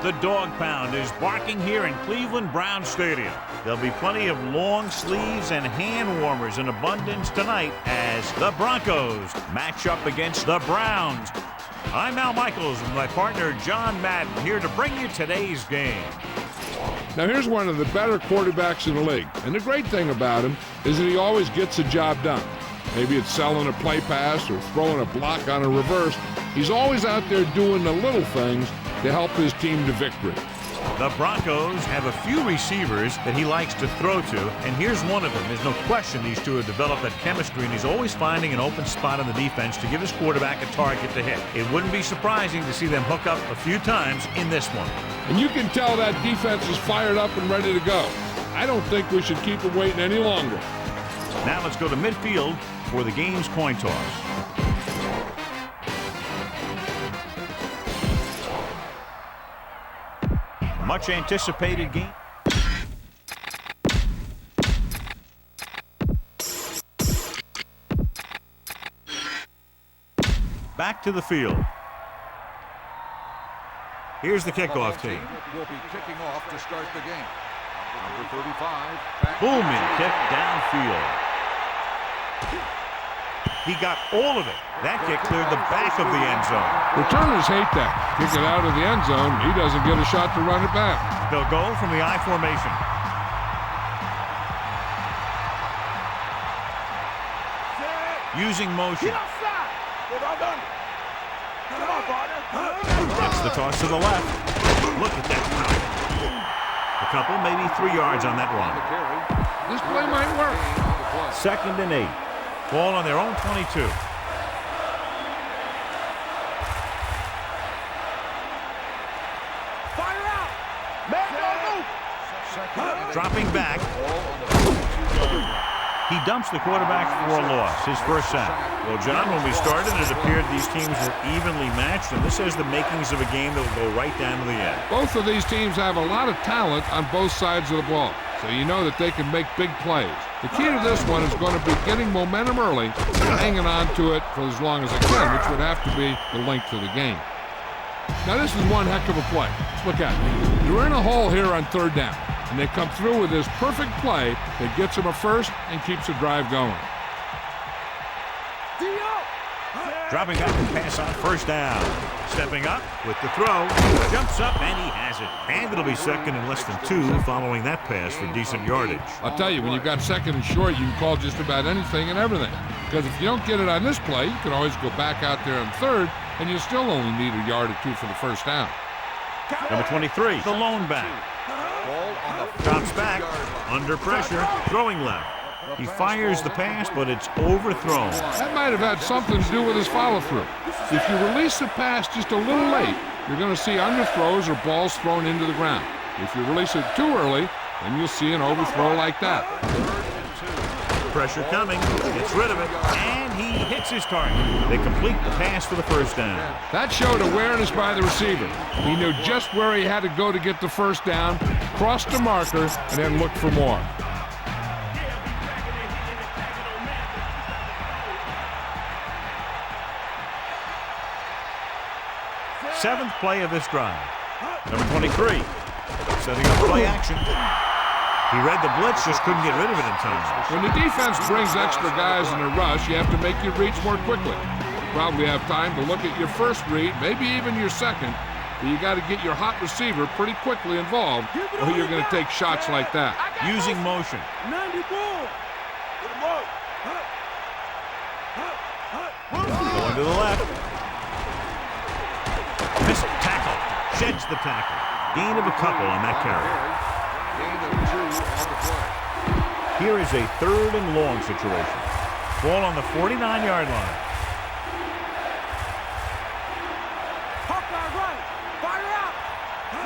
The dog pound is barking here in Cleveland Brown Stadium. There'll be plenty of long sleeves and hand warmers in abundance tonight as the Broncos match up against the Browns. I'm Al Michaels with my partner John Madden here to bring you today's game. Now here's one of the better quarterbacks in the league, and the great thing about him is that he always gets the job done. Maybe it's selling a play pass or throwing a block on a reverse. He's always out there doing the little things to help his team to victory. The Broncos have a few receivers that he likes to throw to, and here's one of them. There's no question these two have developed that chemistry, and he's always finding an open spot on the defense to give his quarterback a target to hit. It wouldn't be surprising to see them hook up a few times in this one. And you can tell that defense is fired up and ready to go. I don't think we should keep them waiting any longer. Now let's go to midfield for the game's coin toss. Much anticipated game. Back to the field. Here's the kickoff team. Will be kicking off to start the game. Number 35. Booming kick downfield. He got all of it. That kick cleared the back of the end zone. Returners hate that. Kick it out of the end zone. He doesn't get a shot to run it back. They'll go from the I formation. Using motion. That's the toss to the left. Look at that power. A couple, maybe 3 yards on that run. This play might work. 2nd and 8. Ball on their own 22. Fire out! Man, Dropping back. He dumps the quarterback for a loss, his first sack. Well, John, when we started, it appeared these teams were evenly matched, and this has the makings of a game that will go right down to the end. Both of these teams have a lot of talent on both sides of the ball, so you know that they can make big plays. The key to this one is going to be getting momentum early and hanging on to it for as long as they can, which would have to be the length of the game. Now, this is one heck of a play. Look at it. You're in a hole here on 3rd down, and they come through with this perfect play that gets them a first and keeps the drive going. Dropping back and pass on 1st down. Stepping up with the throw. Jumps up and he has it. And it'll be 2nd and less than 2 following that pass for decent yardage. I'll tell you, when you've got 2nd and short, you can call just about anything and everything. Because if you don't get it on this play, you can always go back out there on 3rd, and you still only need a yard or 2 for the 1st down. Number 23, the lone back. Drops back, under pressure, throwing left. He fires the pass, but it's overthrown. That might have had something to do with his follow-through. If you release the pass just a little late, you're going to see underthrows or balls thrown into the ground. If you release it too early, then you'll see an overthrow like that. Pressure coming, gets rid of it, and he hits his target. They complete the pass for the 1st down. That showed awareness by the receiver. He knew just where he had to go to get the 1st down, crossed the marker, and then looked for more. Seventh play of this drive. Number 23, setting up play action. He read the blitz, just couldn't get rid of it in time. When the defense brings extra guys in a rush, you have to make your reads more quickly. You probably have time to look at your first read, maybe even your second, but you got to get your hot receiver pretty quickly involved, or you're going to take shots like that. Using motion. Going to the left. Missed tackle. Sheds the tackle. Gain of a couple on that carry. Here is a 3rd and long situation. Ball on the 49-yard line.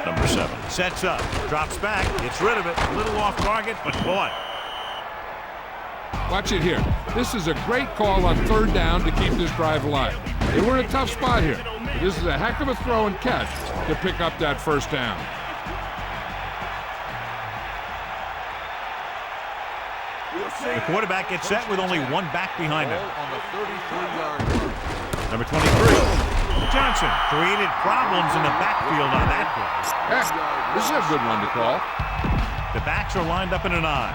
Number 7 sets up, drops back, gets rid of it. A little off target, but caught. Watch it here. This is a great call on 3rd down to keep this drive alive. They were in a tough spot here, but this is a heck of a throw and catch to pick up that 1st down. The quarterback gets set with only one back behind him. Number 23 Johnson created problems in the backfield on that play. This is a good one to call. The backs are lined up in an I.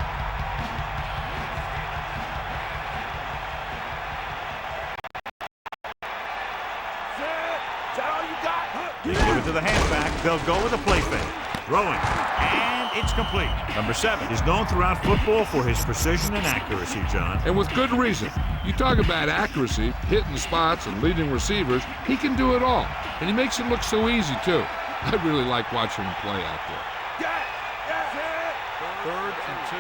They give it to the halfback. They'll go with a play fake. Throwing. And it's complete. Number 7 is known throughout football for his precision and accuracy, John. And with good reason. You talk about accuracy, hitting spots, and leading receivers. He can do it all. And he makes it look so easy, too. I really like watching him play out there. 3rd and 2.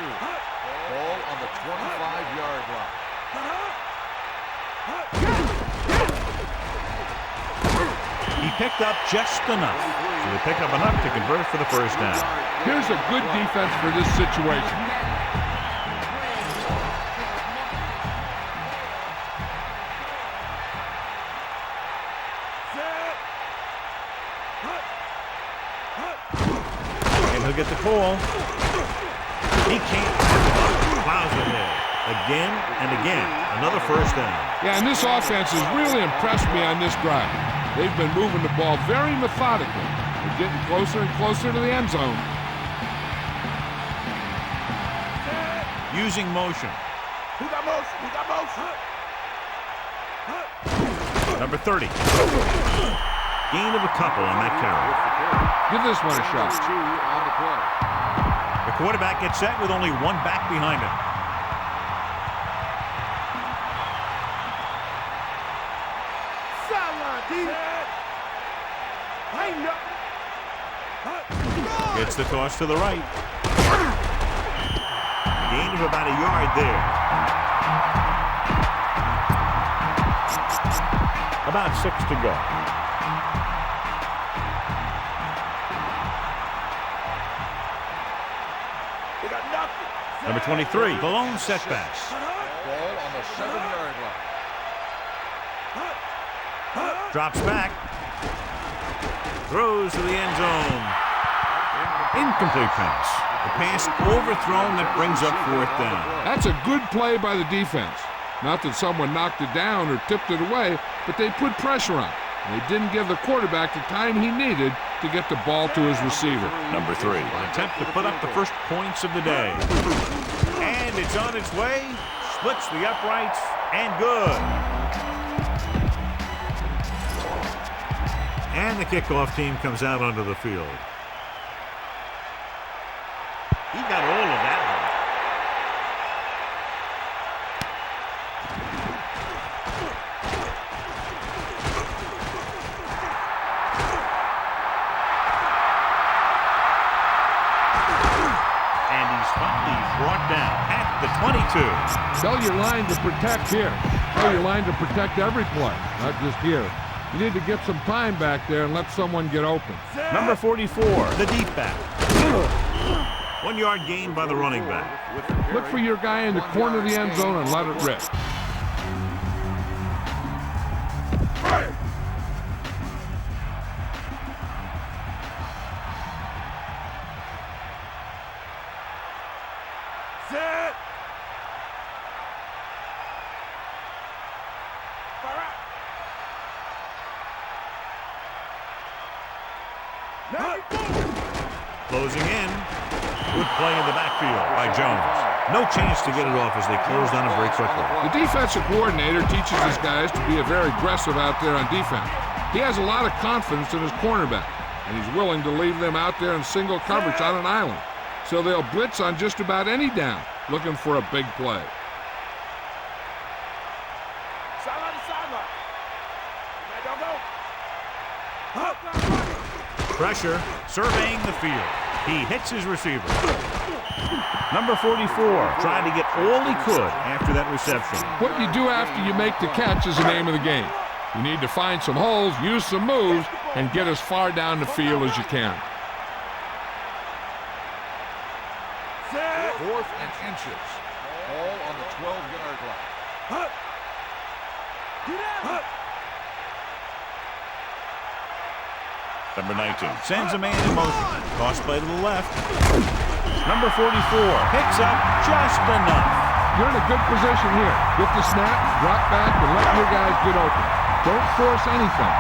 Ball on the 25-yard line. He picked up just enough. So they pick up enough to convert for the first down. Here's a good defense for this situation. And he'll get the call. He can't plows ahead. Again and again. Another first down. Yeah, and this offense has really impressed me on this drive. They've been moving the ball very methodically. They're getting closer and closer to the end zone. Using motion. Who got motion? Who got motion? Number 30. Gain of a couple on that carry. Give this one a shot. 2 on the play. The quarterback gets set with only one back behind him. Gets the toss to the right. Gain of about a yard there. About 6 to go. Number 23, the lone setbacks. Ball on the 7-yard line. Drops back. Throws to the end zone. Incomplete pass. The pass overthrown that brings up 4th down. That's a good play by the defense. Not that someone knocked it down or tipped it away, but they put pressure on it. They didn't give the quarterback the time he needed to get the ball to his receiver. Number 3, an attempt to put up the first points of the day. And it's on its way. Splits the uprights and good. And the kickoff team comes out onto the field. He got all of that one. And he's finally brought down at the 22. Tell your line to protect here. Tell your line to protect every play, not just here. You need to get some time back there and let someone get open. Number 44, the deep back. 1 yard gain by the running back. Look for your guy in the corner of the end zone and let it rip. Closing in. Good play in the backfield by Jones. No chance to get it off as they close down and break quickly. The defensive coordinator teaches his guys to be very aggressive out there on defense. He has a lot of confidence in his cornerback, and he's willing to leave them out there in single coverage on an island. So they'll blitz on just about any down, looking for a big play. Pressure, surveying the field. He hits his receiver. Number 44, trying to get all he could after that reception. What you do after you make the catch is the name of the game. You need to find some holes, use some moves, and get as far down the field as you can. 4th and inches. Ball on the 12-yard line. Number 19 sends a man in motion. Toss play to the left. Number 44 picks up just enough. You're in a good position here. Get the snap, drop back, and let your guys get open. Don't force anything.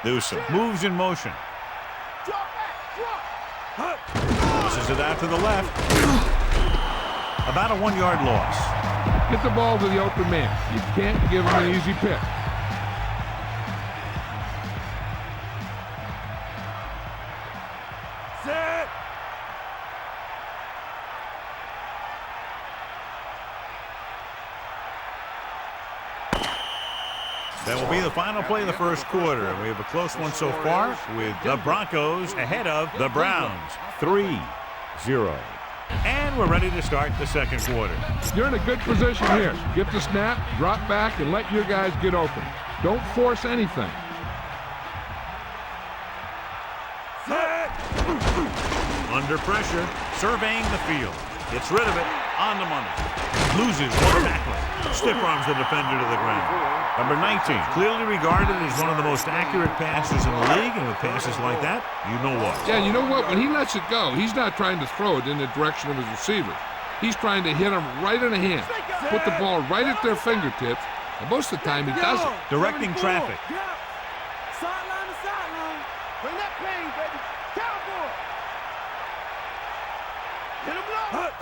Newsom moves in motion. Pushes it out to the left. About a 1-yard loss. Get the ball to the open man. You can't give him an easy pick. That will be the final play of the first quarter. And we have a close one so far with the Broncos ahead of the Browns. 3-0. And we're ready to start the second quarter. You're in a good position here. Get the snap, drop back, and let your guys get open. Don't force anything. Under pressure, surveying the field. Gets rid of it, on the money. Loses one tackler. Stiff arms the defender to the ground. Number 19, clearly regarded as one of the most accurate passers in the league, and with passes like that, you know what. Yeah, you know what? When he lets it go, he's not trying to throw it in the direction of his receiver. He's trying to hit them right in the hand, put the ball right at their fingertips, and most of the time he doesn't. Directing traffic. Sideline to sideline. Bring that pain, baby. Cowboy. Hit him low.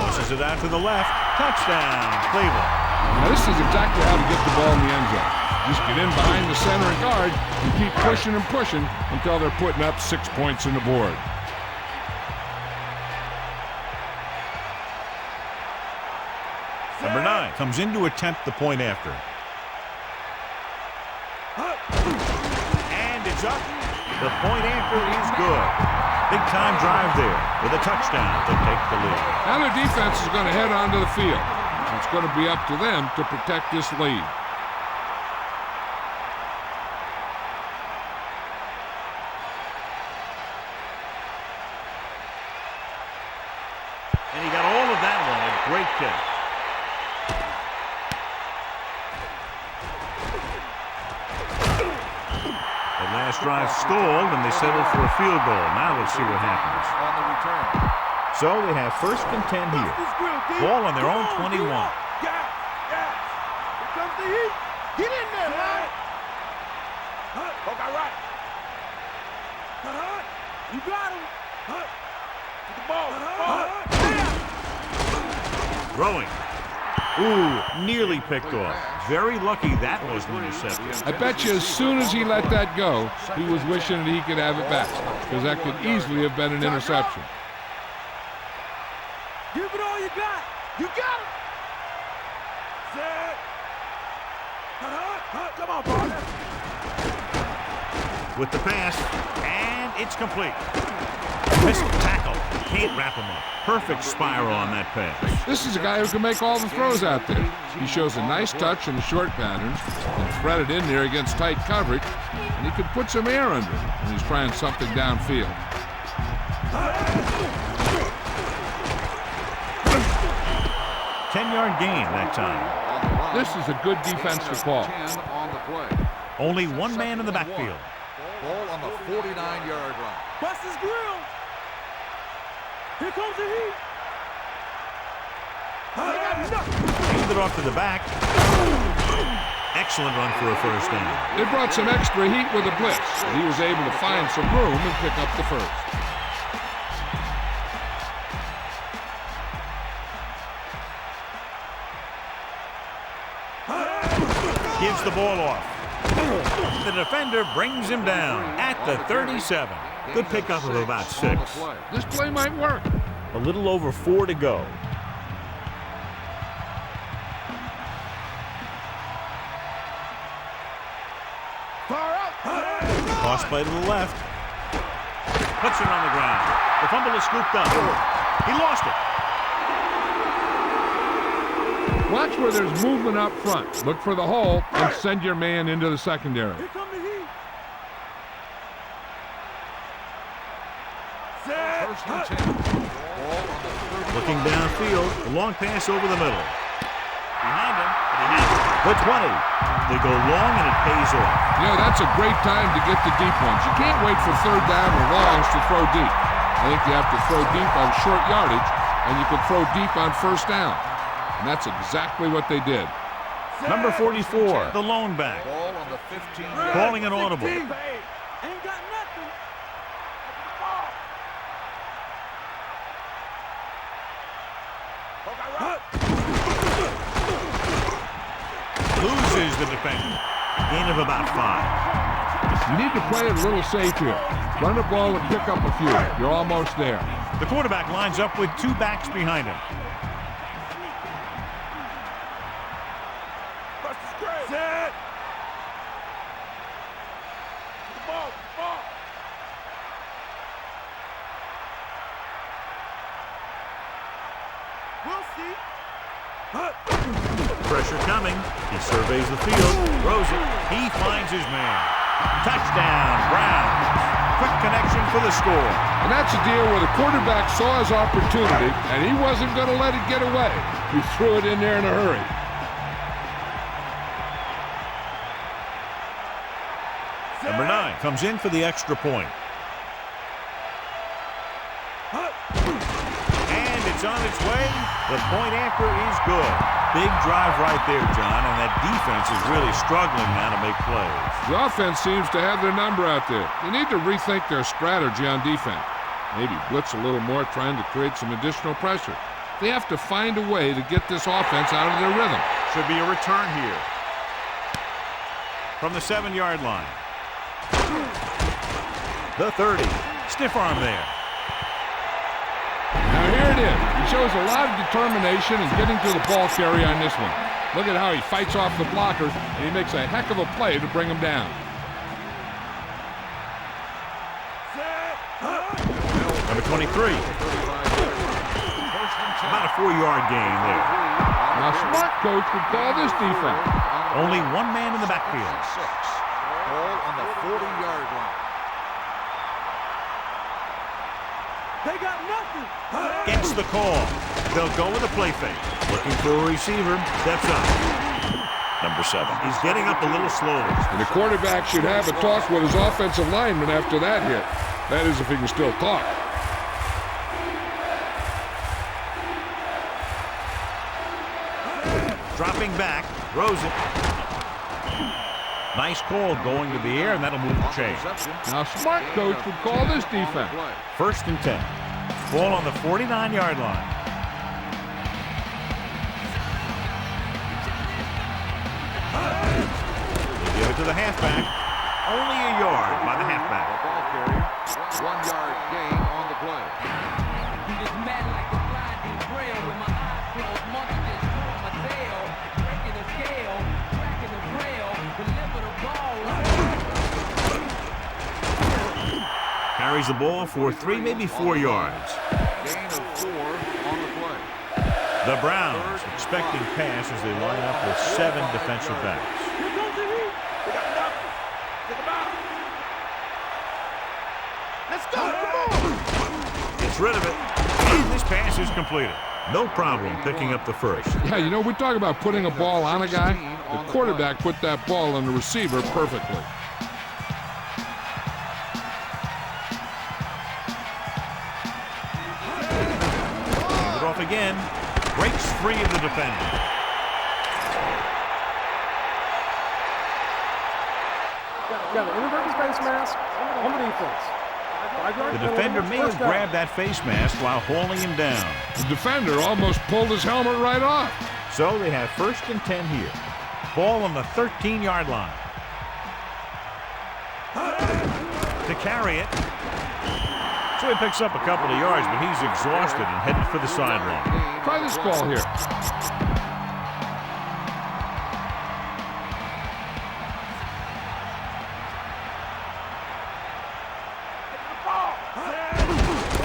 Tosses it out to the left. Touchdown, Cleveland. Now this is exactly how to get the ball in the end zone. Just get in behind the center and guard and keep pushing and pushing until they're putting up 6 points on the board. Number 9 comes in to attempt the point after. And it's up. The point after is good. Big time drive there with a touchdown to take the lead. Now their defense is going to head onto the field. It's going to be up to them to protect this lead. And he got all of that one. A great kick. The last drive stalled, and they settled for a field goal. Now let's see what happens. On the return. So they have 1st and 10 here. Ball on their own 21. Here comes the heat. Get in there, man. Poke out right. You got him. Get the ball. Throwing. Ooh, nearly picked off. Very lucky that was an interception. I bet you as soon as he let that go, he was wishing that he could have it back, because that could easily have been an interception. Give it all you got. You got it. Set. Come on, partner. With the pass, and it's complete. Missed tackle. Can't wrap him up. Perfect spiral on that pass. This is a guy who can make all the throws out there. He shows a nice touch in the short patterns, and thread it in there against tight coverage, and he could put some air under it when he's trying something downfield. 10-yard gain that time. This is a good defensive call. 10 on the play. Only one man in the backfield. Ball on the 49-yard line. Bust his grill. Here comes the heat. Handed it off to the back. Excellent run for a first down. They brought some extra heat with a blitz, and he was able to find some room and pick up the first. Gives the ball off. The defender brings him down at the 37. Good pickup of about 6. This play might work. A little over 4 to go. Toss play to the left. Puts it on the ground. The fumble is scooped up. He lost it. Watch where there's movement up front. Look for the hole and send your man into the secondary. Here come the heat. First and 10. Ball on the 30. Looking downfield. A long pass over the middle. Behind him, but he has it. The 20. They go long and it pays off. You know, that's a great time to get the deep ones. You can't wait for third down or longs to throw deep. I think you have to throw deep on short yardage, and you can throw deep on first down. And that's exactly what they did. Number 44, the lone back. Ball on the the 15. Calling an audible. Ain't got nothing. Loses the defender. Gain of about 5. You need to play it a little safe here. Run the ball and pick up a few. You're almost there. The quarterback lines up with 2 backs behind him. Set. Ball. We'll see. Pressure coming. He surveys the field. Throws it. He finds his man. Touchdown, Browns. Quick connection for the score. And that's a deal where the quarterback saw his opportunity, and he wasn't going to let it get away. He threw it in there in a hurry. Number 9 comes in for the extra point. And it's on its way. The point after is good. Big drive right there, John, and that defense is really struggling now to make plays. The offense seems to have their number out there. They need to rethink their strategy on defense. Maybe blitz a little more, trying to create some additional pressure. They have to find a way to get this offense out of their rhythm. Should be a return here. From the 7-yard line. The 30. Stiff arm there. Now here it is. He shows a lot of determination in getting to the ball carrier on this one. Look at how he fights off the blockers, and he makes a heck of a play to bring him down. Number 23. About a 4-yard gain there. Now, smart coach would call this defense. Only 1 man in the backfield. 6. Ball on the 40-yard line. They got nothing. Gets the call. They'll go with a play fake. Looking for a receiver. Steps up. Number 7. He's getting up a little slowly. And the quarterback should have a talk with his offensive lineman after that hit. That is, if he can still talk. Dropping back. Throws it. Nice call going to the air, and that'll move the chains. Now, smart coach would call this defense. 1st and 10. Ball on the 49-yard line. Give it to the halfback. Only a yard by the halfback. Ball carrier. 1-yard gain on the play. He just mad like the blinding braille with my eyes closed. Monkey just tore my tail. Breaking the scale. Cracking the braille. Deliver the ball. Carries the ball for 3, maybe 4 yards. Gain of 4 on the play. The Browns expecting pass as they line up with 7 defensive backs. Here comes the heat. They got nothing. Take them out. Let's go. Come on. Gets rid of it. And this pass is completed. No problem picking up the first. Yeah, you know, we talk about putting a ball on a guy. The quarterback put that ball on the receiver perfectly. Hand it off again. Breaks free of the defender. Got an inadvertent face mask on the defense. The defender may have grabbed that face mask while hauling him down. The defender almost pulled his helmet right off. So they have 1st and 10 here. Ball on the 13-yard line. To carry it. So he picks up a couple of yards, but he's exhausted and headed for the sideline. Try this call here.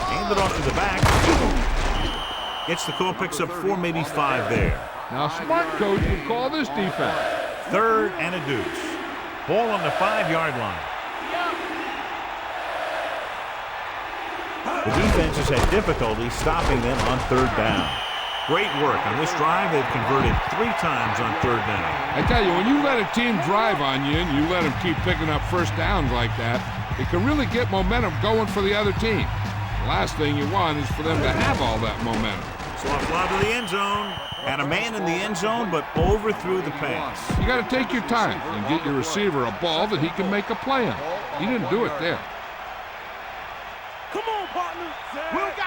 Hand it off to the back. Gets the call, picks up 4, maybe 5 there. Now, smart coach would call this defense. 3rd and a deuce. Ball on the 5-yard line. The defense has had difficulty stopping them on 3rd down. Great work on this drive. They've converted 3 times on 3rd down. I tell you, when you let a team drive on you and you let them keep picking up first downs like that, it can really get momentum going for the other team. The last thing you want is for them to have all that momentum. Soft lob to the end zone. And a man in the end zone, but overthrew the pass. You got to take your time and get your receiver a ball that he can make a play on. He didn't do it there. Come on, partner.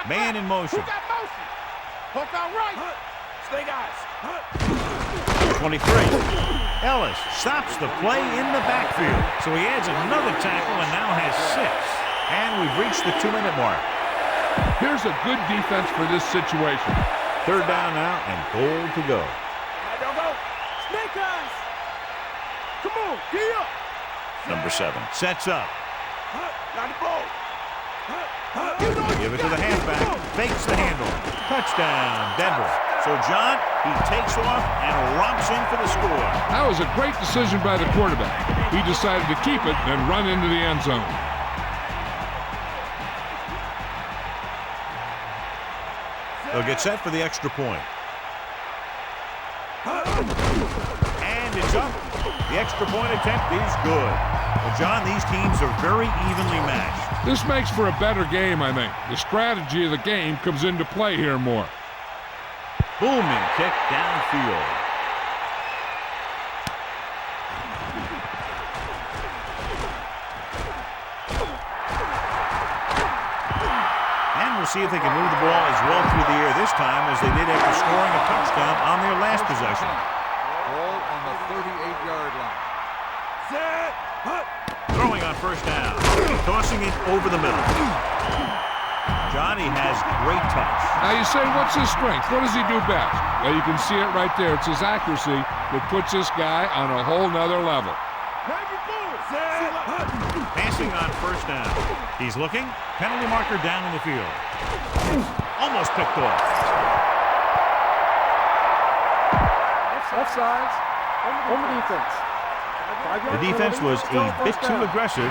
Man in motion. Who got motion? Hook out right. Stay guys. 23. Ellis stops the play in the backfield. So he adds another tackle and now has 6. And we've reached the 2-minute mark. Here's a good defense for this situation. 3rd down now and goal to go. Don't go. Snake eyes. Come on, get up. Number 7 sets up. Got the ball. Give it to the halfback. Fakes the handle. Touchdown, Denver. So, John, he takes off and romps in for the score. That was a great decision by the quarterback. He decided to keep it and run into the end zone. They'll get set for the extra point. And it's up. The extra point attempt is good. Well, John, these teams are very evenly matched. This makes for a better game, I think. The strategy of the game comes into play here more. Booming kick downfield. And we'll see if they can move the ball as well through the air this time as they did after scoring a touchdown on their last possession. Ball on the 38-yard line. Set. Throwing on 1st down. Tossing it over the middle. Johnny has great touch. Now you say, what's his strength? What does he do best? Well, you can see it right there. It's his accuracy that puts this guy on a whole nother level. Passing on 1st down. He's looking. Penalty marker down in the field. Almost picked off. Offsides. On the defense. The defense was a bit too aggressive,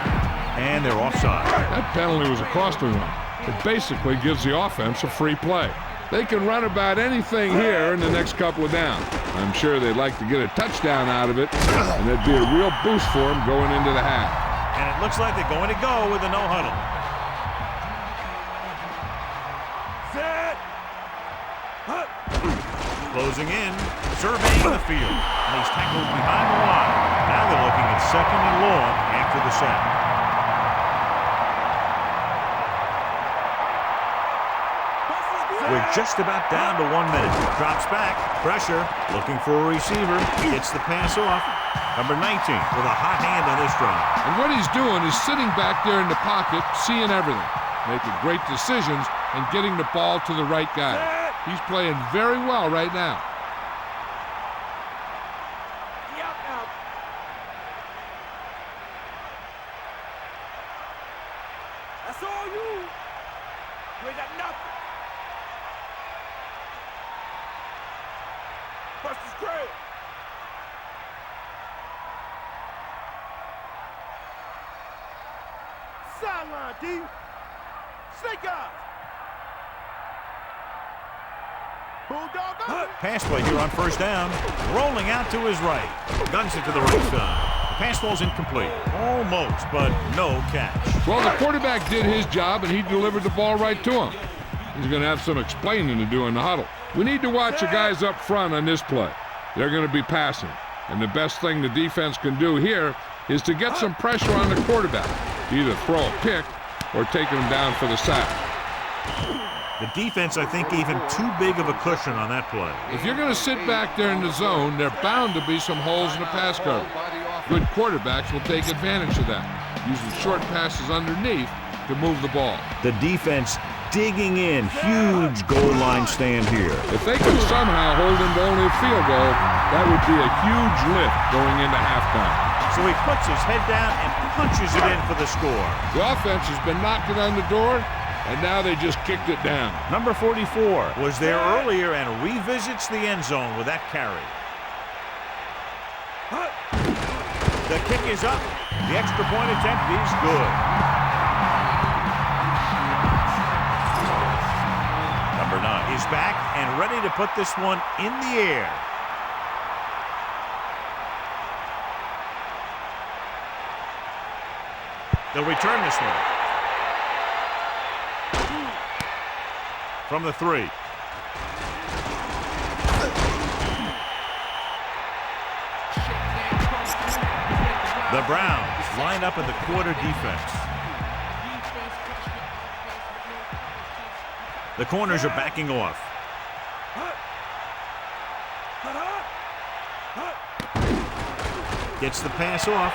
and they're offside. That penalty was a costly one. It basically gives the offense a free play. They can run about anything here in the next couple of downs. I'm sure they'd like to get a touchdown out of it, and it'd be a real boost for them going into the half. And it looks like they're going to go with a no huddle. Set. Closing in, surveying the field, and he's tackled behind the line. Now they're looking at 2nd and long after the sack. We're just about down to 1 minute. Drops back, pressure, looking for a receiver, gets the pass off. Number 19 with a hot hand on this drive. And what he's doing is sitting back there in the pocket, seeing everything, making great decisions, and getting the ball to the right guy. He's playing very well right now. That's all you. You ain't got nothing. Buster's great. Sideline, D. Snake eyes. Bulldog up. Pass play here on 1st down. Rolling out to his right. Guns it to the right side. The pass ball's incomplete. Almost, but no catch. Well, the quarterback did his job, and he delivered the ball right to him. He's going to have some explaining to do in the huddle. We need to watch the guys up front on this play. They're going to be passing. And the best thing the defense can do here is to get some pressure on the quarterback. Either throw a pick or taking him down for the sack. The defense, I think, even too big of a cushion on that play. If you're going to sit back there in the zone, there are bound to be some holes in the pass coverage. Good quarterbacks will take advantage of that, using short passes underneath to move the ball. The defense digging in. Huge goal line stand here. If they could somehow hold him to only a field goal, that would be a huge lift going into halftime. So he puts his head down and punches it in for the score. The offense has been knocking on the door, and now they just kicked it down. Number 44 was there earlier and revisits the end zone with that carry. The kick is up. The extra point attempt is good. Number 9 is back and ready to put this one in the air. They'll return this one. From the 3. The Browns line up in the quarter defense. The corners are backing off. Gets the pass off.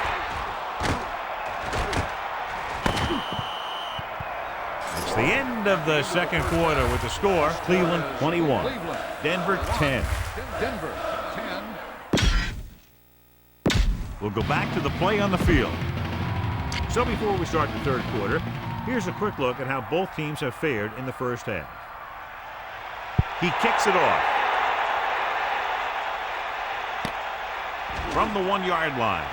It's the end of the second quarter with the score. Cleveland 21. Denver 10. Denver 10. We'll go back to the play on the field. So before we start the third quarter, here's a quick look at how both teams have fared in the first half. He kicks it off. From the 1-yard line.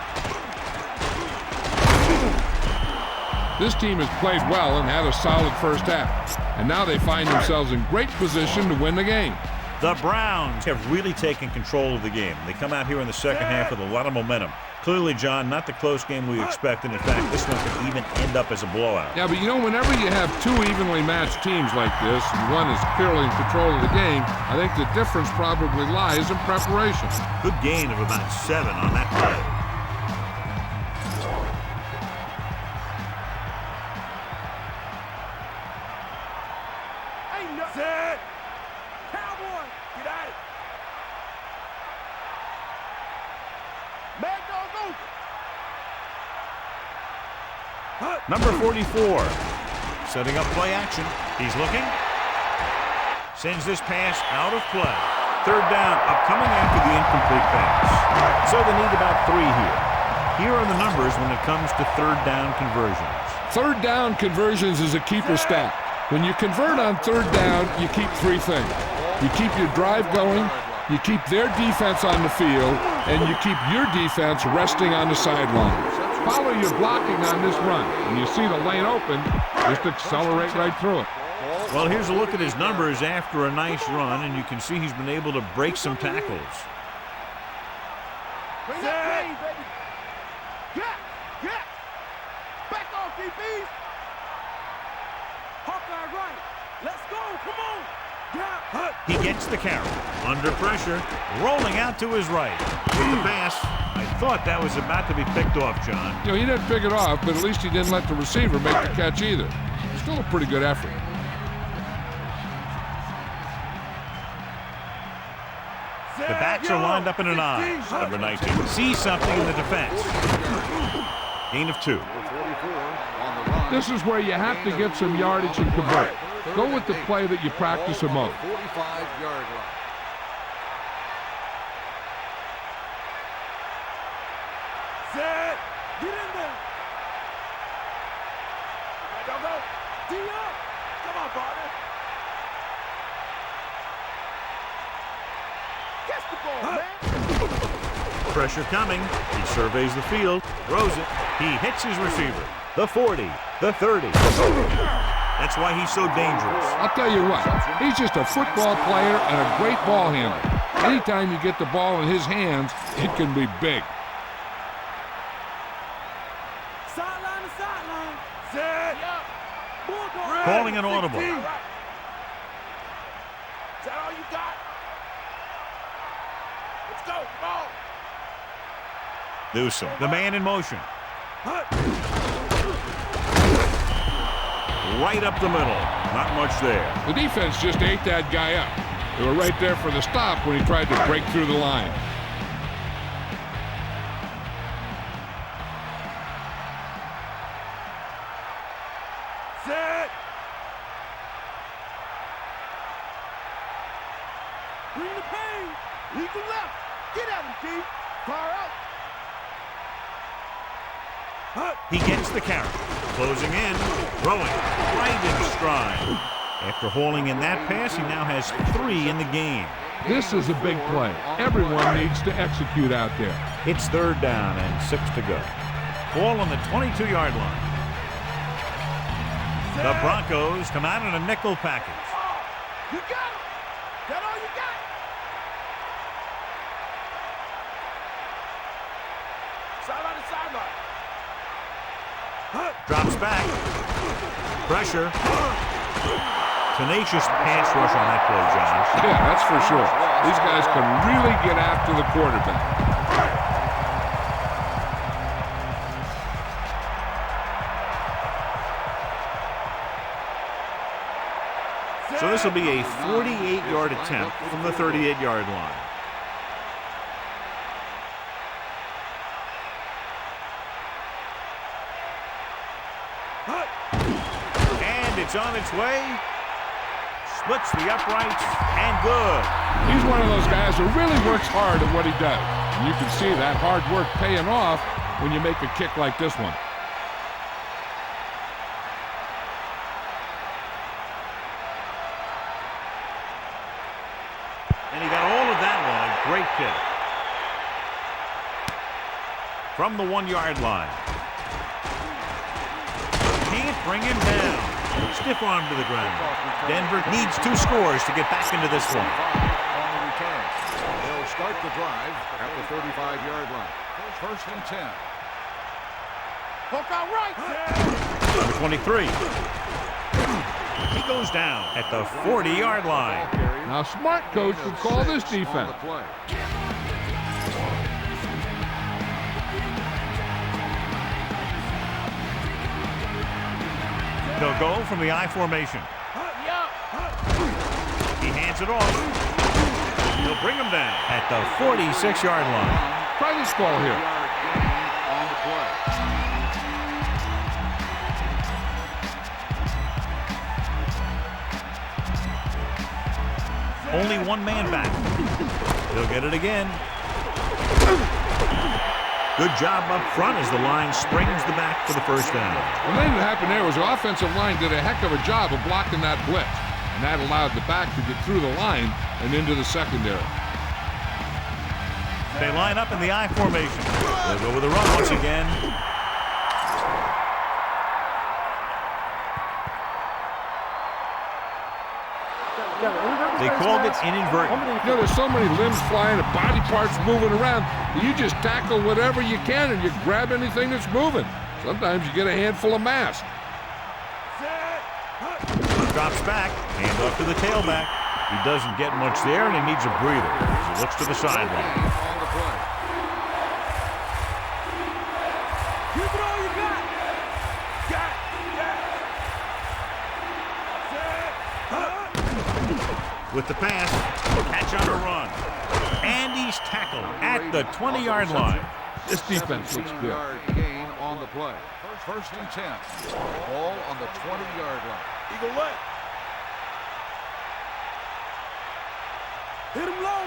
This team has played well and had a solid first half. And now they find themselves in great position to win the game. The Browns have really taken control of the game. They come out here in the second half with a lot of momentum. Clearly, John, not the close game we expected. In fact, this one could even end up as a blowout. Yeah, but you know, whenever you have two evenly matched teams like this, and one is clearly in control of the game, I think the difference probably lies in preparation. Good gain of about 7 on that play. Ain't nothing. Cowboy, get out. Mad dog over. Number 44, setting up play action. He's looking. Sends this pass out of play. Third down, upcoming after the incomplete pass. So they need about 3 here. Here are the numbers when it comes to third down conversions. Third down conversions is a keeper stat. When you convert on third down, you keep 3 things. You keep your drive going, you keep their defense on the field, and you keep your defense resting on the sidelines. Follow your blocking on this run. When you see the lane open, just accelerate right through it. Well, here's a look at his numbers after a nice run, and you can see he's been able to break some tackles. Bring that plane, baby. Get. Back off, DBs. Hawkeye right. Let's go. Come on. He gets the carry. Under pressure. Rolling out to his right. With the pass. I thought that was about to be picked off, John. You know, he didn't pick it off, but at least he didn't let the receiver make the catch either. Still a pretty good effort. The backs are lined up in an I. Number 19 sees something in the defense. Gain of 2. This is where you have to get some yardage and convert. Go with the play that you practice the most. 45-yard line. Set. Get in there. Don't go. D up. Come on, partner. Catch the ball, man. Pressure coming. He surveys the field. Throws it. He hits his receiver. The 40. The 30. That's why he's so dangerous. I'll tell you what, he's just a football player and a great ball handler. Anytime you get the ball in his hands, it can be big. Sideline to sideline. Set. Bulldog. Calling an audible. 16. Is that all you got? Let's go. Come on. Newsom, the man in motion. Right up the middle. Not much there. The defense just ate that guy up. They were right there for the stop when he tried to break through the line. Set. Bring the pain. Eagle left. Get at him, D. Fire out. He gets the carry. Closing in. Throwing. Right in stride. After hauling in that pass, he now has 3 in the game. This is a big play. Everyone needs to execute out there. It's third down and 6 to go. Ball on the 22-yard line. The Broncos come out in a nickel package. You got him. That all you got? Sideline to sideline. Drops back. Pressure. Tenacious pass rush on that play, John. Yeah, that's for sure. These guys can really get after the quarterback. So this will be a 48-yard attempt from the 38-yard line. And it's on its way. Splits the uprights and good. He's one of those guys who really works hard at what he does. And you can see that hard work paying off when you make a kick like this one. And he got all of that one. A great kick. From the 1-yard line. Can't bring him down. Stiff arm to the ground. Denver needs 2 scores to get back into this one. On the return. They'll start the drive at the 35-yard line. First and 10. Hook out right. Number 23. He goes down at the 40-yard line. Now, smart coach would call this defense. They'll go from the I formation. He hands it off. He'll bring him down at the 46-yard line. Try this call here. On the play. Only one man back. He'll get it again. Good job up front as the line springs the back for the first down. What needed to happen there was the offensive line did a heck of a job of blocking that blitz. And that allowed the back to get through the line and into the secondary. They line up in the I formation. They'll go with a run once again. They called it inadvertent. You know, there's so many limbs flying and body parts moving around. You just tackle whatever you can and you grab anything that's moving. Sometimes you get a handful of mass. Drops back, hand off to the tailback. He doesn't get much there, and he needs a breather as he looks to the sideline. On the play. Give it all you got. With the pass, catch on a run. And he's tackled at the 20-yard line. This defense looks good. 15-yard gain on the play. First and 10. Ball on the 20-yard line. Eagle left. Hit him low.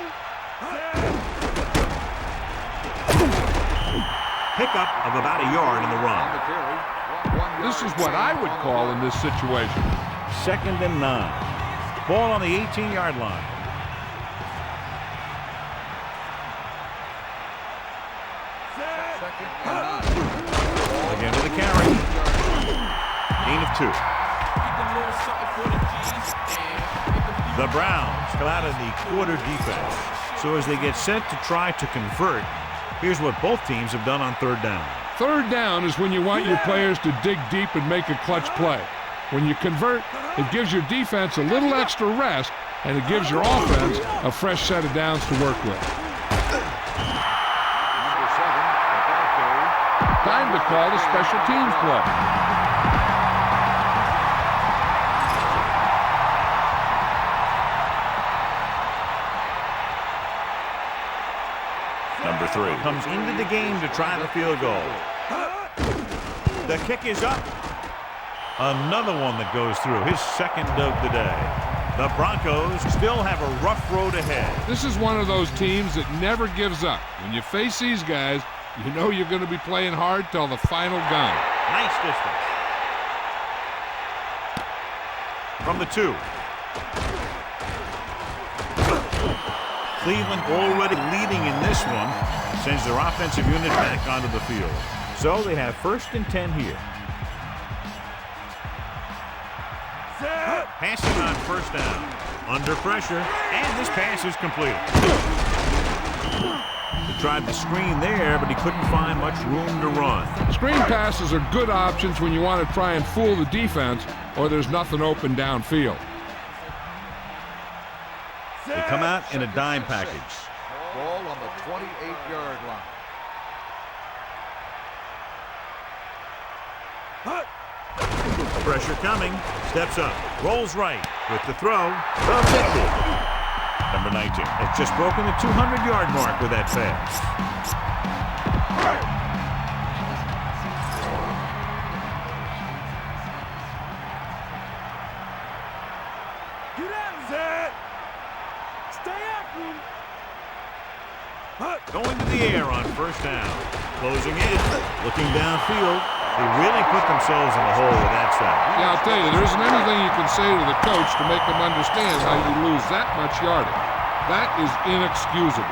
Pickup of about a yard in the On run. the carry. 1 This is yard what I gain would on the call in play. this situation. 2nd and 9. Ball on the 18-yard line. Second and 9. Again to the carry. Gain of 2. The Browns come out of the quarter defense. So as they get set to try to convert, here's what both teams have done on 3rd down. 3rd down is when you want your players to dig deep and make a clutch play. When you convert, it gives your defense a little extra rest, and it gives your offense a fresh set of downs to work with. Number 7. The ball carry. Time to call the special teams play. Number 3 comes into the game to try the field goal. The kick is up. Another one that goes through, his 2nd of the day. The Broncos still have a rough road ahead. This is one of those teams that never gives up. When you face these guys, you know you're going to be playing hard till the final gun. Nice distance. From the 2. Cleveland already leading in this one, sends their offensive unit back onto the field. So they have 1st and 10 here. Passing on 1st down. Under pressure, and this pass is completed. He tried the screen there, but he couldn't find much room to run. Screen passes are good options when you want to try and fool the defense or there's nothing open downfield. They come out in a dime package. Ball on the 28-yard line. Pressure coming. Steps up. Rolls right. With the throw. The 50. Number 19 has just broken the 200-yard mark with that pass. Get out of there. Stay after him. Going to the air on first down. Closing in. Looking downfield. They really put themselves in the hole with that sack. Yeah, I'll tell you, there isn't anything you can say to the coach to make them understand how you lose that much yardage. That is inexcusable.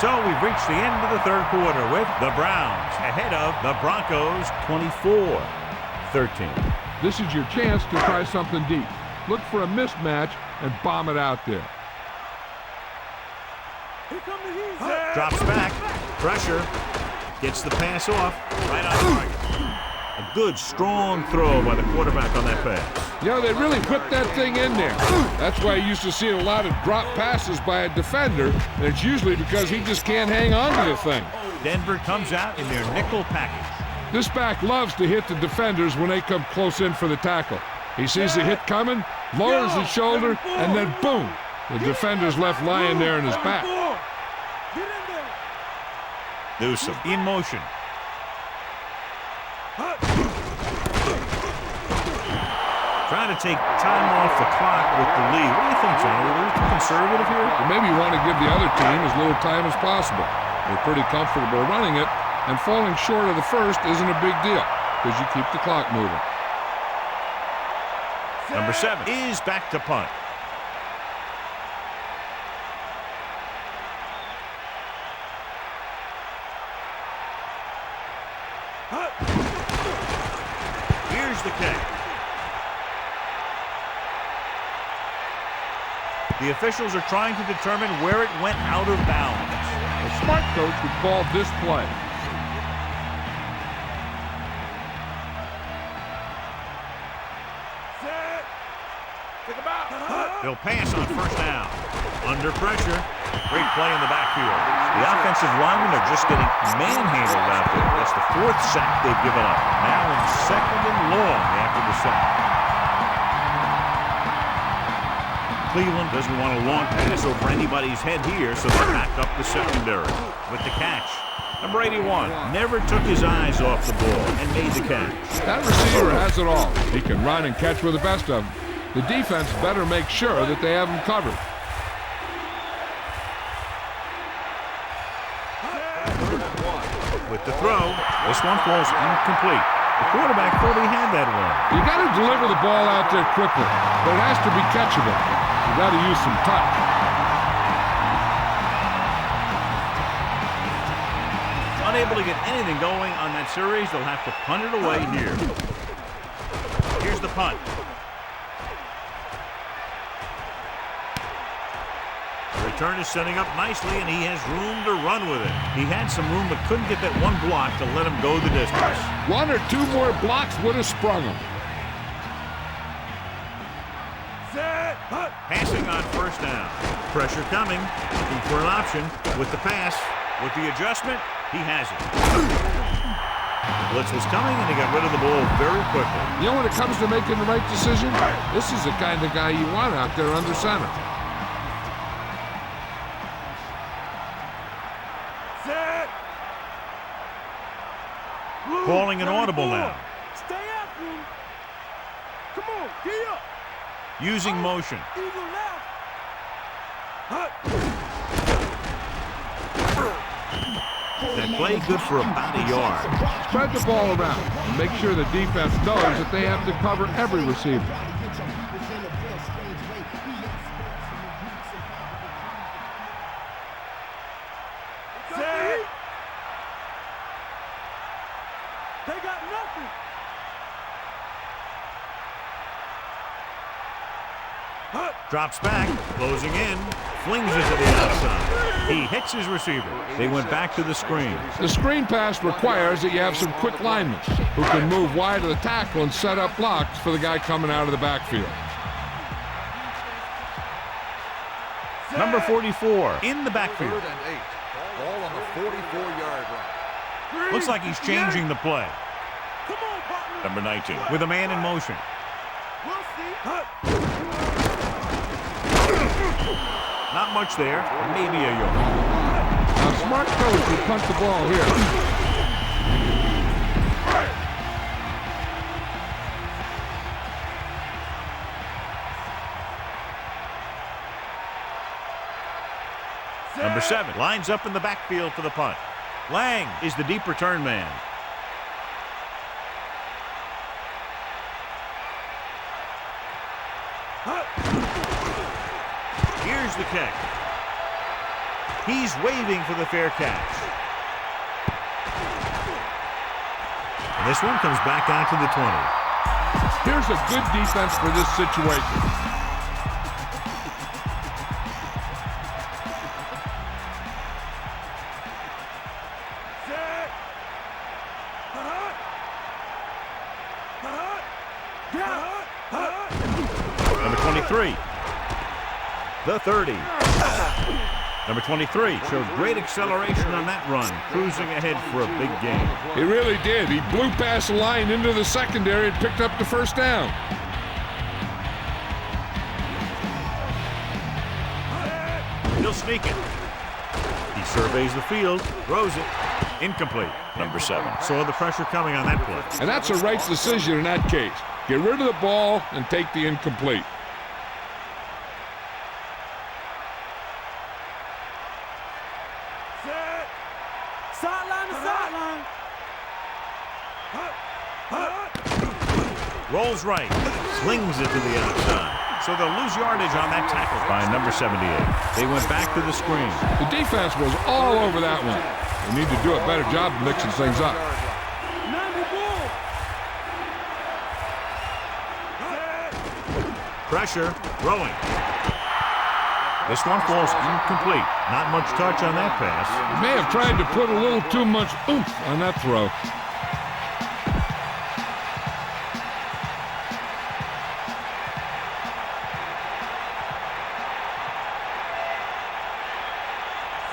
So we've reached the end of the third quarter with the Browns ahead of the Broncos 24-13. This is your chance to try something deep. Look for a mismatch and bomb it out there. Here come the heat. Drops back. Pressure. Gets the pass off. Right on target. A good, strong throw by the quarterback on that pass. You know, they really put that thing in there. That's why you used to see a lot of drop passes by a defender, and it's usually because he just can't hang on to the thing. Denver comes out in their nickel package. This back loves to hit the defenders when they come close in for the tackle. He sees the hit coming, lowers his shoulder, and then boom, the defender's left lying there in his back. Get in there. Newsom in motion. Trying to take time off the clock with the lead. What do you think, John? Are we a little too conservative here? Well, maybe you want to give the other team as little time as possible. They're pretty comfortable running it, and falling short of the first isn't a big deal because you keep the clock moving. Number 7 is back to punt. Here's the kick. The officials are trying to determine where it went out of bounds. A smart coach would call this play. They'll pass on first down. Under pressure. Great play in the backfield. The offensive linemen are just getting manhandled out there. That's the 4th sack they've given up. Now in 2nd and long after the sack. Cleveland doesn't want a long pass over anybody's head here, so they back up the secondary with the catch. Number 81 never took his eyes off the ball and made the catch. That receiver has it all. He can run and catch with the best of them. The defense better make sure that they have him covered. With the throw, this one falls incomplete. The quarterback thought he had that one. You got to deliver the ball out there quickly, but it has to be catchable. You got to use some touch. Unable to get anything going on that series, they'll have to punt it away here. Here's the punt. The return is setting up nicely, and he has room to run with it. He had some room, but couldn't get that one block to let him go the distance. 1 or 2 more blocks would have sprung him. Passing on first down. Pressure coming. Looking for an option with the pass. With the adjustment, he has it. Blitz was coming, and he got rid of the ball very quickly. You know, when it comes to making the right decision, this is the kind of guy you want out there under center. Calling an audible now. Stay after him. Come on, get up. Using motion. Eagle left. That play good for about a yard. Spread the ball around and make sure the defense knows that they have to cover every receiver. They got nothing. Drops back, closing in, flings it to the outside. He hits his receiver. They went back to the screen. The screen pass requires that you have some quick linemen who can move wide of the tackle and set up blocks for the guy coming out of the backfield. Number 44 in the backfield. 3rd and 8. Ball on the 44-yard line. Looks like he's changing the play. Come on, partner. Number 19 with a man in motion. Not much there. Maybe a yard. A smart coach would punt the ball here. Number 7 lines up in the backfield for the punt. Lang is the deep return man. Here's the kick. He's waving for the fair catch. And this one comes back out to the 20. Here's a good defense for this situation. Number 23. The 30. Number 23 showed great acceleration on that run, cruising ahead for a big gain. He really did. He blew past the line into the secondary and picked up the first down. He'll sneak it. He surveys the field, throws it. Incomplete. Number 7 saw the pressure coming on that play. And that's a right decision in that case. Get rid of the ball and take the incomplete. Sideline to sideline. Rolls right, slings it to the outside. So they'll lose yardage on that tackle by number 78. They went back to the screen. The defense was all over that one. They need to do a better job of mixing things up. Pressure, throwing. This one falls incomplete. Not much touch on that pass. May have tried to put a little too much oomph on that throw.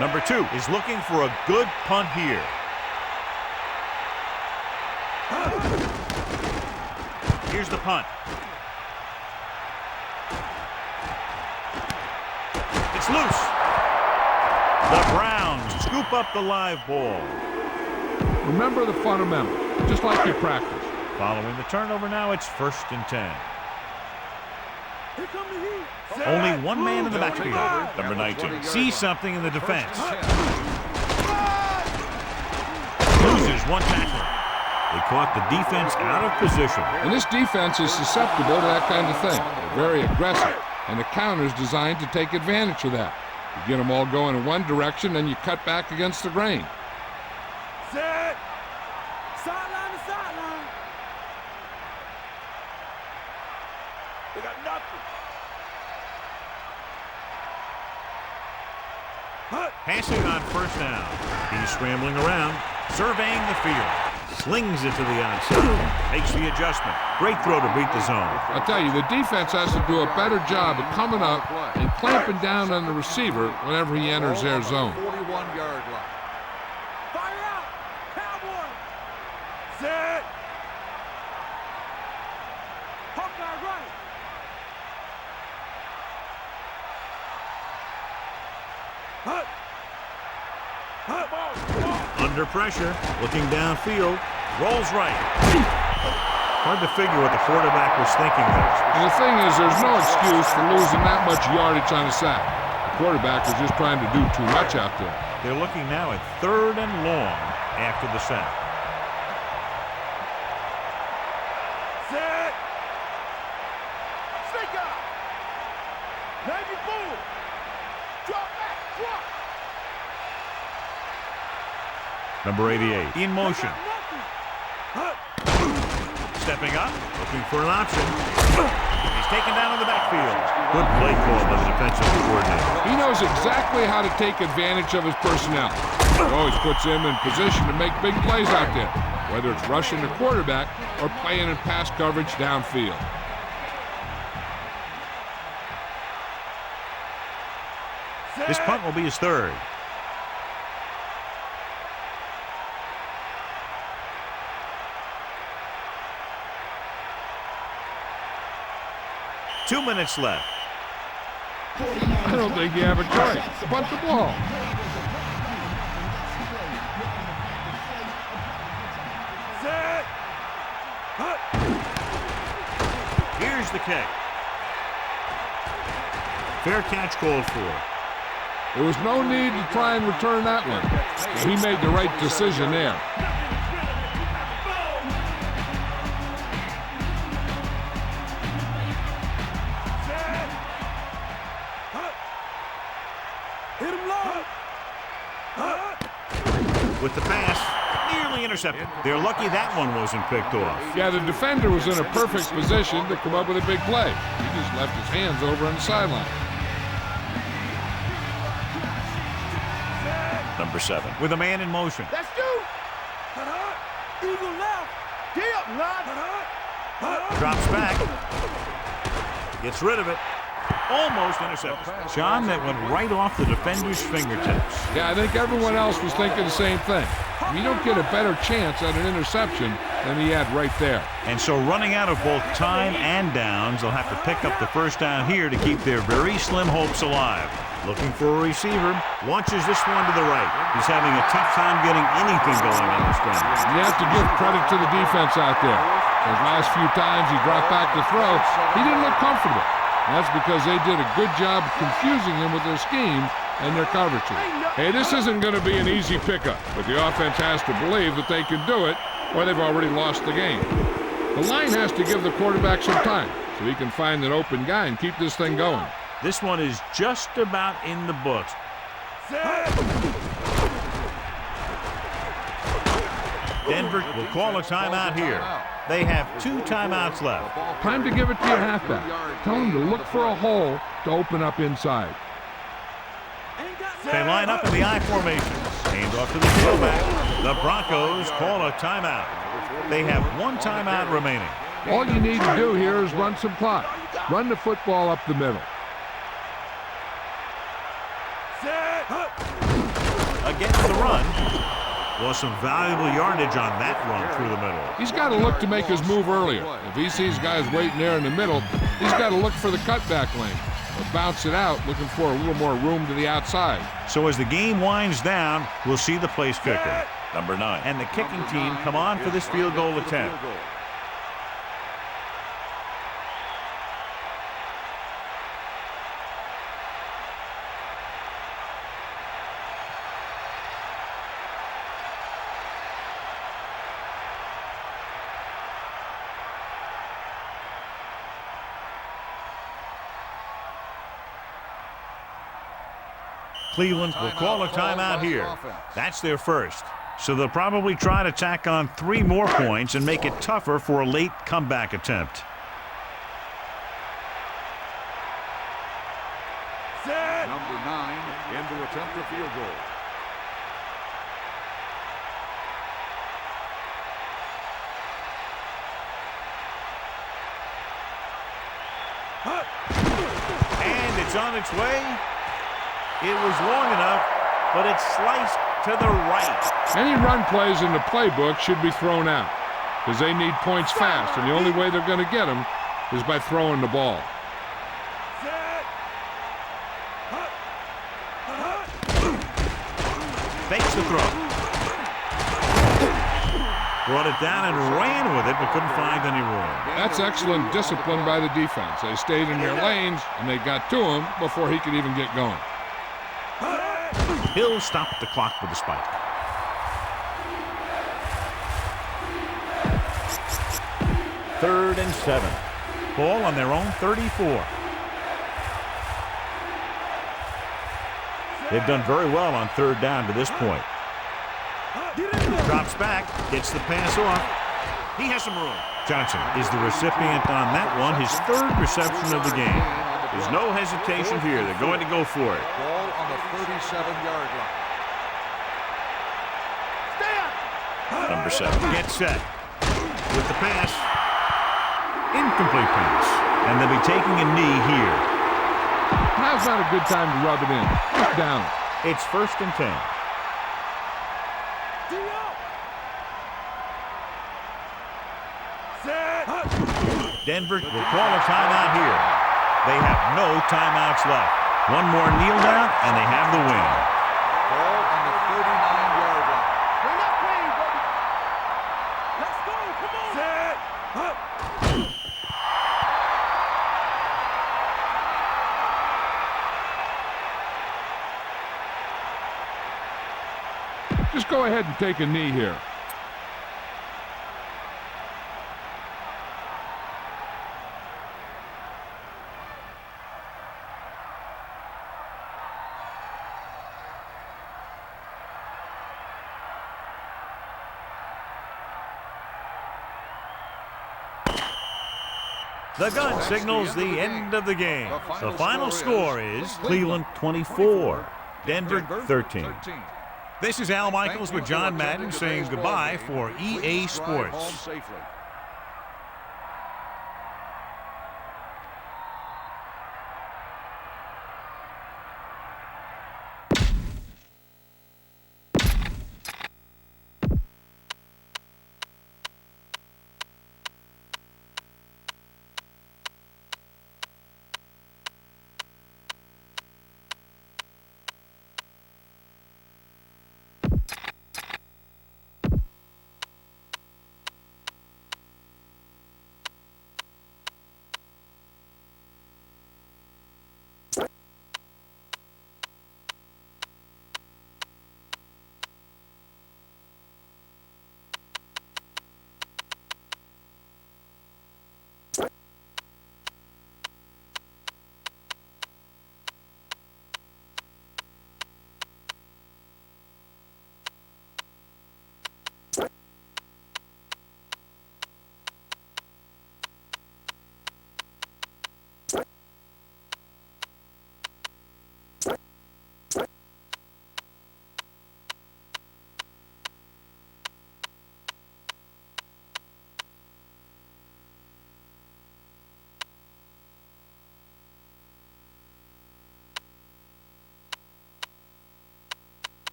Number 2 is looking for a good punt here. Here's the punt. It's loose. The Browns scoop up the live ball. Remember the fundamentals, just like you practice. Following the turnover now, it's 1st and 10. Here come the heat. Only one man in the backfield. Number 19 sees something in the defense. Loses one tackle. They caught the defense out of position. And this defense is susceptible to that kind of thing. They're very aggressive, and the counter's designed to take advantage of that. You get them all going in one direction, and you cut back against the grain. Set. Sideline to sideline. They got nothing. Passing on 1st down. He's scrambling around, surveying the field. Slings it to the outside. Makes the adjustment. Great throw to beat the zone. I'll tell you, the defense has to do a better job of coming up and clamping down on the receiver whenever he enters their zone. 41-yard line. Fire out. Cowboy. Set. Hawkeye right. Hut. Hut. Under pressure, looking downfield, rolls right. Hard to figure what the quarterback was thinking there. And the thing is, there's no excuse for losing that much yardage on a sack. The quarterback was just trying to do too much out there. They're looking now at 3rd and long after the sack. Set. Sneak out. Navy bull. Drop back. Drop. Number 88 in motion. Stepping up, looking for an option. He's taken down in the backfield. Good play call by the defensive coordinator. He knows exactly how to take advantage of his personnel. He always puts him in position to make big plays out there, whether it's rushing the quarterback or playing in pass coverage downfield. This punt will be his 3rd. 2 minutes left. I don't think you have a choice. Punt the ball. Here's the kick. Fair catch called for. There was no need to try and return that one. He made the right decision there. With the pass, nearly intercepted. They're lucky that one wasn't picked off. Yeah, the defender was in a perfect position to come up with a big play. He just left his hands over on the sideline. Number 7 with a man in motion. That's you. Eagle left. Dip, run. Drops back. Gets rid of it. Almost intercepted. John, that went right off the defender's fingertips. Yeah, I think everyone else was thinking the same thing. You don't get a better chance at an interception than he had right there. And so running out of both time and downs, they'll have to pick up the first down here to keep their very slim hopes alive. Looking for a receiver. Launches this one to the right. He's having a tough time getting anything going on this game. You have to give credit to the defense out there. Those last few times he dropped back to throw, he didn't look comfortable. And that's because they did a good job confusing him with their scheme and their coverages. Hey, this isn't going to be an easy pickup, but the offense has to believe that they can do it, or they've already lost the game. The line has to give the quarterback some time so he can find an open guy and keep this thing going. This one is just about in the books. Denver will call a timeout here. They have 2 timeouts left. Time to give it to your halfback. Tell him to look for a hole to open up inside. They line up in the I formation. Aimed off to the tailback. The Broncos call a timeout. They have 1 timeout remaining. All you need to do here is run some clock. Run the football up the middle. Against the run. Well, some valuable yardage on that run through the middle. He's got to look to make his move earlier. If he sees guys waiting there in the middle, he's got to look for the cutback lane or bounce it out, looking for a little more room to the outside. So as the game winds down, we'll see the place kicker, number 9. And the kicking team come on for this field goal attempt. Cleveland will call a timeout here. That's their first. So they'll probably try to tack on 3 more points and make it tougher for a late comeback attempt. Number 9 in to attempt a field goal. And it's on its way. It was long enough, but it's sliced to the right. Any run plays in the playbook should be thrown out because they need points fast, and the only way they're going to get them is by throwing the ball. Fakes the throw. Brought it down and ran with it, but couldn't find any room. That's excellent discipline by the defense. They stayed in their lanes, and they got to him before he could even get going. Hill stopped the clock with a spike. Third and 7. Ball on their own 34. They've done very well on 3rd down to this point. Drops back, gets the pass off. He has some room. Johnson is the recipient on that one, his 3rd reception of the game. There's no hesitation here. They're going to go for it. Ball on the 37-yard line. Number 7 gets set with the pass. Incomplete pass. And they'll be taking a knee here. Now's not a good time to rub it in. Just down. It's 1st and 10. Denver will call a timeout here. They have no timeouts left. One more kneel down, and they have the win. Ball on the 39-yard line. Bring that pain, baby. Let's go. Come on. Set. Up. Just go ahead and take a knee here. The gun signals the end of the game. The final score is Cleveland 24, Denver 13. This is Al Michaels with John Madden saying goodbye for EA Sports.